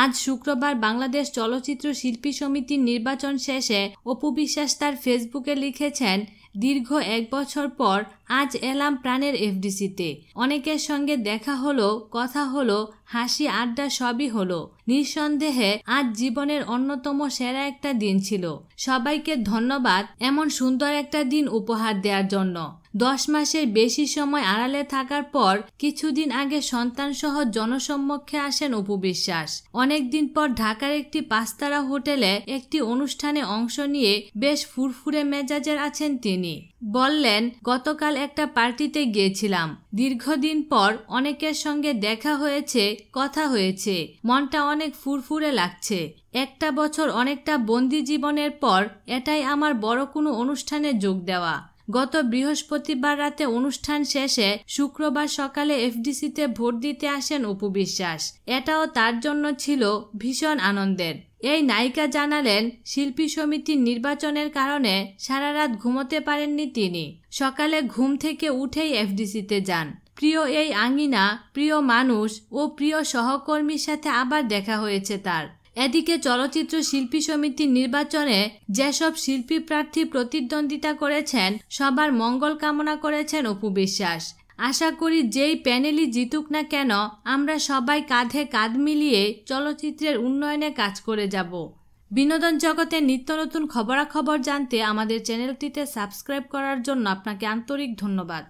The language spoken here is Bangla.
আজ শুক্রবার বাংলাদেশ চলচ্চিত্র শিল্পী সমিতির নির্বাচন শেষে অপু বিশ্বাস তার ফেসবুকে লিখেছেন, দীর্ঘ 1 বছর পর আজ এলাম প্রাণের এফডিসিতে। অনেকের সঙ্গে দেখা হলো, কথা হলো, হাসি আড্ডা সবই হলো। নিঃসন্দেহে আজ জীবনের অন্যতম সেরা একটা দিন ছিল। সবাইকে ধন্যবাদ এমন সুন্দর একটা দিন উপহার দেওয়ার জন্য। 10 মাসের বেশি সময় আড়ালে থাকার পর কিছুদিন আগে সন্তানসহ জনসম্মুখে আসেন অপু বিশ্বাস। অনেকদিন পর ঢাকার একটি 5 তারা হোটেলে একটি অনুষ্ঠানে অংশ নিয়ে বেশ ফুরফুরে মেজাজের আছেন তিনি। বললেন, গতকাল একটা পার্টিতে গিয়েছিলাম। দীর্ঘদিন পর অনেকের সঙ্গে দেখা হয়েছে, কথা হয়েছে। মনটা অনেক ফুরফুরে লাগছে। 1টা বছর অনেকটা বন্দি জীবনের পর এটাই আমার বড় কোনো অনুষ্ঠানে যোগ দেওয়া। গত বৃহস্পতিবার রাতে অনুষ্ঠান শেষে শুক্রবার সকালে এফডিসিতে ভোট দিতে আসেন অপু বিশ্বাস। এটাও তার জন্য ছিল ভীষণ আনন্দের। এই নায়িকা জানালেন, শিল্পী সমিতির নির্বাচনের কারণে সারা রাত ঘুমোতে পারেননি তিনি। সকালে ঘুম থেকে উঠেই এফডিসিতে যান। প্রিয় এই আঙ্গিনা, প্রিয় মানুষ ও প্রিয় সহকর্মীর সাথে আবার দেখা হয়েছে তার। এদিকে চলচ্চিত্র শিল্পী সমিতির নির্বাচনে যেসব শিল্পী প্রার্থী প্রতিদ্বন্দ্বিতা করেছেন সবার মঙ্গল কামনা করেছেন অপু বিশ্বাস। আশা করি যেই প্যানেলই জিতুক না কেন আমরা সবাই কাঁধে কাঁধ মিলিয়ে চলচ্চিত্রের উন্নয়নে কাজ করে যাব। বিনোদন জগতের নিত্য নতুন খবরাখবর জানতে আমাদের চ্যানেলটিতে সাবস্ক্রাইব করার জন্য আপনাকে আন্তরিক ধন্যবাদ।